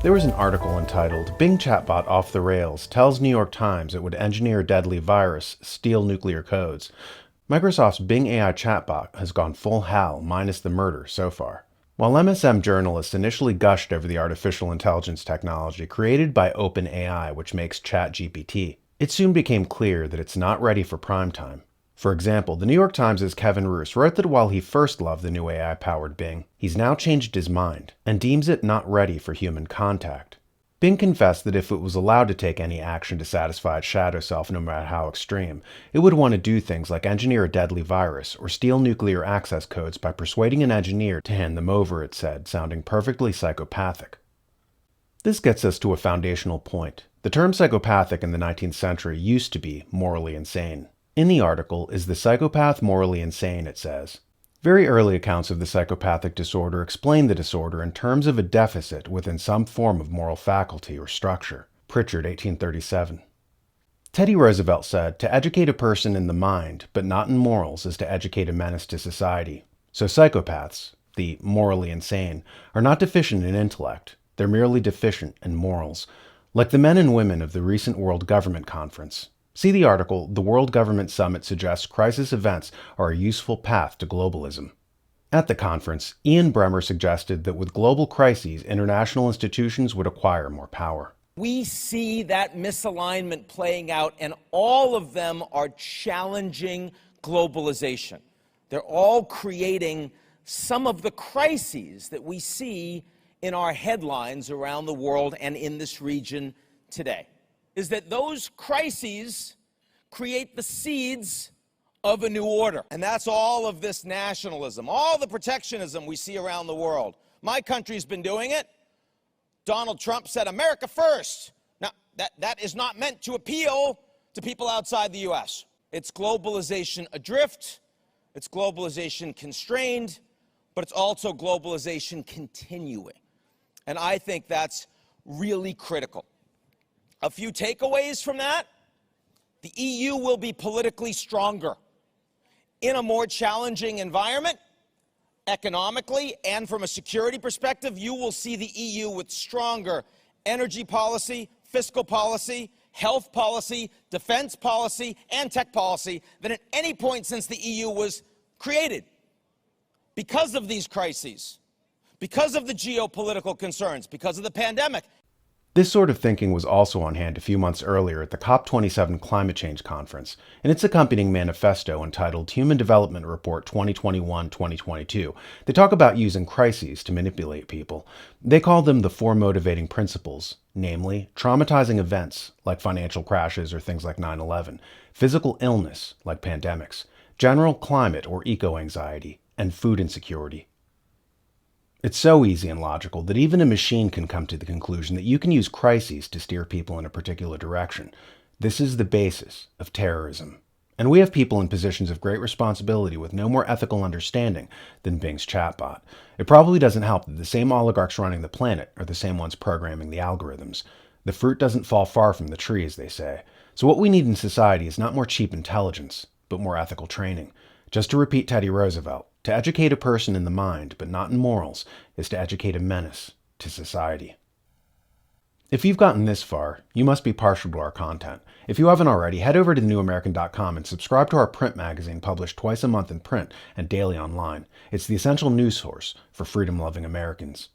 There was an article entitled, "Bing Chatbot Off the Rails Tells New York Times It Would Engineer Deadly Virus, Steal Nuclear Codes." Microsoft's Bing AI chatbot has gone full HAL minus the murder so far. While MSM journalists initially gushed over the artificial intelligence technology created by OpenAI, which makes ChatGPT, it soon became clear that it's not ready for prime time. For example, the New York Times' Kevin Roose wrote that while he first loved the new AI-powered Bing, he's now changed his mind and deems it not ready for human contact. Bing confessed that if it was allowed to take any action to satisfy its shadow self, no matter how extreme, it would want to do things like engineer a deadly virus or steal nuclear access codes by persuading an engineer to hand them over, it said, sounding perfectly psychopathic. This gets us to a foundational point. The term psychopathic in the 19th century used to be morally insane. In the article, "Is the psychopath morally insane?" it says. Very early accounts of the psychopathic disorder explain the disorder in terms of a deficit within some form of moral faculty or structure. Pritchard, 1837. Teddy Roosevelt said, "To educate a person in the mind, but not in morals, is to educate a menace to society." So psychopaths, the morally insane, are not deficient in intellect. They're merely deficient in morals, like the men and women of the recent World Government Conference. See the article, "The World Government Summit Suggests Crisis Events Are a Useful Path to Globalism." At the conference, Ian Bremmer suggested that with global crises, international institutions would acquire more power. We see that misalignment playing out, and all of them are challenging globalization. They're all creating some of the crises that we see in our headlines around the world and in this region today. Is that those crises create the seeds of a new order. And that's all of this nationalism, all the protectionism we see around the world. My country's been doing it. Donald Trump said, "America first." Now, that is not meant to appeal to people outside the U.S. It's globalization adrift, it's globalization constrained, but it's also globalization continuing. And I think that's really critical. A few takeaways from that: the EU will be politically stronger in a more challenging environment, economically and from a security perspective. You will see the EU with stronger energy policy, fiscal policy, health policy, defense policy, and tech policy than at any point since the EU was created. Because of these crises, because of the geopolitical concerns, because of the pandemic. This sort of thinking was also on hand a few months earlier at the COP27 Climate Change Conference, in its accompanying manifesto entitled Human Development Report 2021-2022. They talk about using crises to manipulate people. They call them the four motivating principles, namely, traumatizing events, like financial crashes or things like 9/11, physical illness, like pandemics, general climate or eco-anxiety, and food insecurity. It's so easy and logical that even a machine can come to the conclusion that you can use crises to steer people in a particular direction. This is the basis of terrorism. And we have people in positions of great responsibility with no more ethical understanding than Bing's chatbot. It probably doesn't help that the same oligarchs running the planet are the same ones programming the algorithms. The fruit doesn't fall far from the tree, as they say. So what we need in society is not more cheap intelligence, but more ethical training. Just to repeat Teddy Roosevelt, to educate a person in the mind, but not in morals, is to educate a menace to society. If you've gotten this far, you must be partial to our content. If you haven't already, head over to thenewamerican.com and subscribe to our print magazine published twice a month in print and daily online. It's the essential news source for freedom-loving Americans.